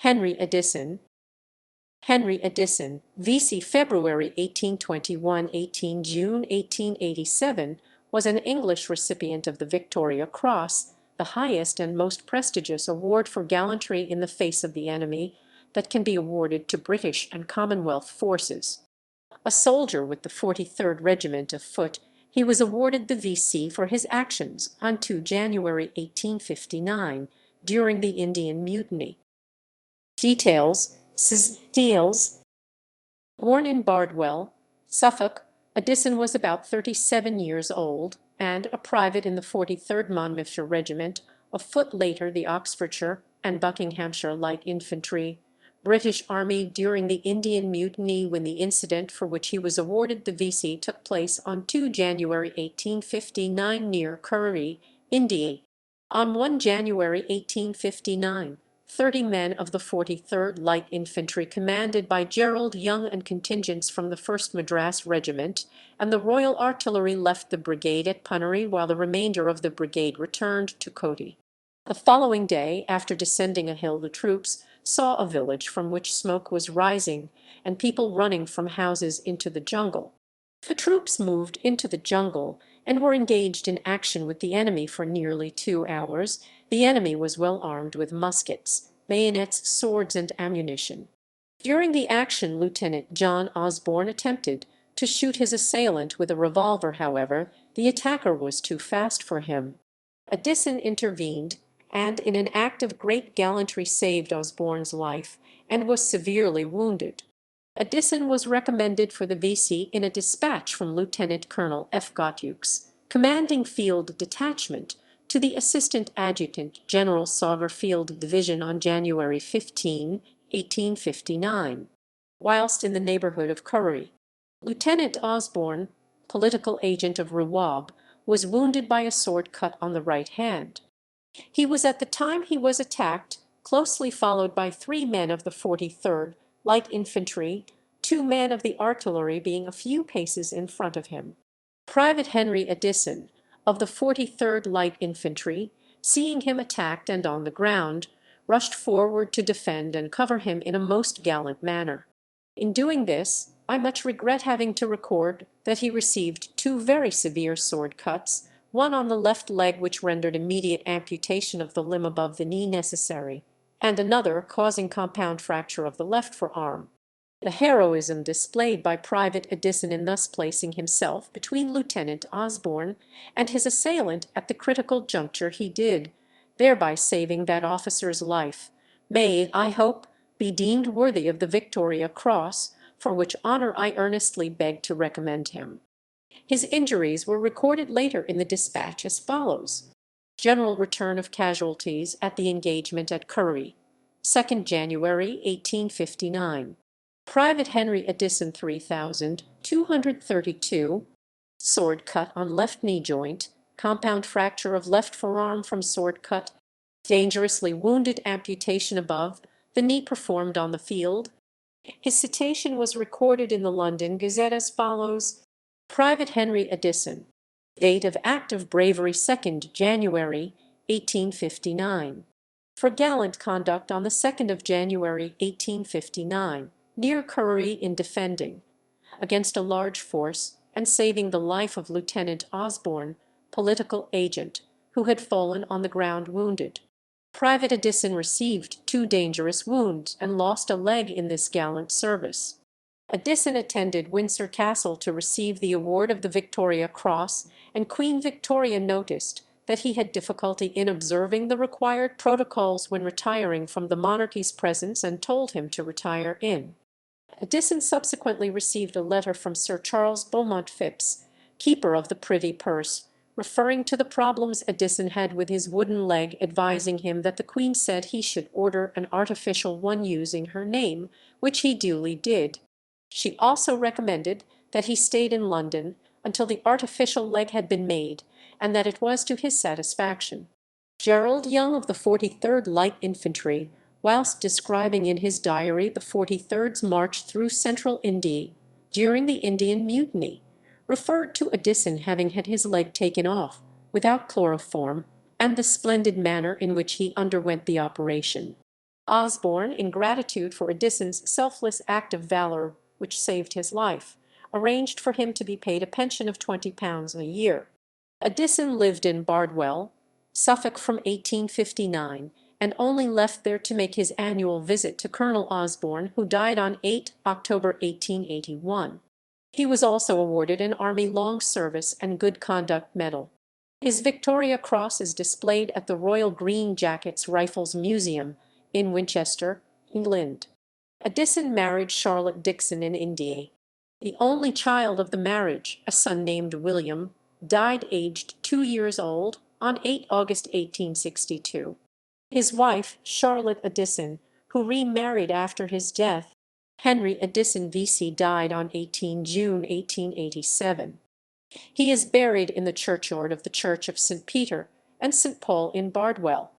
Henry Addison. Henry Addison, VC February 1821 – 18 June 1887, was an English recipient of the Victoria Cross, the highest and most prestigious award for gallantry in the face of the enemy that can be awarded to British and Commonwealth forces. A soldier with the 43rd Regiment of Foot, he was awarded the V.C. for his actions on 2 January 1859 during the Indian Mutiny. Details. Born in Bardwell, Suffolk, Addison was about 37 years old, and a private in the 43rd Monmouthshire Regiment of Foot, later the Oxfordshire and Buckinghamshire Light Infantry, British Army during the Indian Mutiny, when the incident for which he was awarded the V.C. took place on 2 January 1859 near Curry, India. On 1 January 1859, 30 men of the 43rd Light Infantry, commanded by Gerald Young, and contingents from the 1st Madras Regiment and the Royal Artillery left the brigade at Punnery, while the remainder of the brigade returned to Koti. The following day, after descending a hill, the troops saw a village from which smoke was rising and people running from houses into the jungle. The troops moved into the jungle and were engaged in action with the enemy for nearly 2 hours. The enemy was well armed with muskets, bayonets, swords, and ammunition. During the action, Lieutenant John Osborne attempted to shoot his assailant with a revolver. However, the attacker was too fast for him. Addison intervened, and in an act of great gallantry saved Osborne's life, and was severely wounded. Addison was recommended for the V.C. in a dispatch from Lieutenant Colonel F. Gotteux, commanding Field Detachment, to the Assistant Adjutant General Sauver Field Division on January 15, 1859, whilst in the neighbourhood of Curry. Lieutenant Osborne, political agent of Rawab, was wounded by a sword cut on the right hand. He was at the time he was attacked, closely followed by 3 men of the 43rd Light Infantry, 2 men of the artillery being a few paces in front of him. Private Henry Addison, of the 43rd Light Infantry, seeing him attacked and on the ground, rushed forward to defend and cover him in a most gallant manner. In doing this, I much regret having to record that he received 2 very severe sword cuts, one on the left leg which rendered immediate amputation of the limb above the knee necessary, and another causing compound fracture of the left forearm. The heroism displayed by Private Addison in thus placing himself between Lieutenant Osborne and his assailant at the critical juncture he did, thereby saving that officer's life, may, I hope, be deemed worthy of the Victoria Cross, for which honour I earnestly beg to recommend him. His injuries were recorded later in the dispatch as follows: General return of casualties at the engagement at Curry, 2 January 1859. Private Henry Addison 3,232, sword cut on left knee joint, compound fracture of left forearm from sword cut, dangerously wounded, amputation above the knee performed on the field. His citation was recorded in the London Gazette as follows: Private Henry Addison. Date of act of bravery 2 January 1859. For gallant conduct on the 2nd of January 1859, near Curry, in defending against a large force and saving the life of Lieutenant Osborne, political agent, who had fallen on the ground wounded. Private Addison received 2 dangerous wounds and lost a leg in this gallant service. Addison attended Windsor Castle to receive the award of the Victoria Cross, and Queen Victoria noticed that he had difficulty in observing the required protocols when retiring from the monarchy's presence, and told him to retire in. Addison subsequently received a letter from Sir Charles Beaumont Phipps, Keeper of the Privy Purse, referring to the problems Addison had with his wooden leg, advising him that the Queen said he should order an artificial one using her name, which he duly did. She also recommended that he stayed in London until the artificial leg had been made, and that it was to his satisfaction. Gerald Young of the 43rd Light Infantry, whilst describing in his diary the 43rd's march through central India during the Indian Mutiny, referred to Addison having had his leg taken off without chloroform, and the splendid manner in which he underwent the operation. Osborne, in gratitude for Addison's selfless act of valor which saved his life, arranged for him to be paid a pension of £20 a year. Addison lived in Bardwell, Suffolk from 1859, and only left there to make his annual visit to Colonel Osborne, who died on 8 October 1881. He was also awarded an Army Long Service and Good Conduct Medal. His Victoria Cross is displayed at the Royal Green Jackets Rifles Museum in Winchester, England. Addison married Charlotte Dixon in India. The only child of the marriage, a son named William, died aged 2 years old on 8 August 1862. His wife, Charlotte Addison, who remarried after his death, Henry Addison V.C., died on 18 June 1887. He is buried in the churchyard of the Church of St. Peter and St. Paul in Bardwell.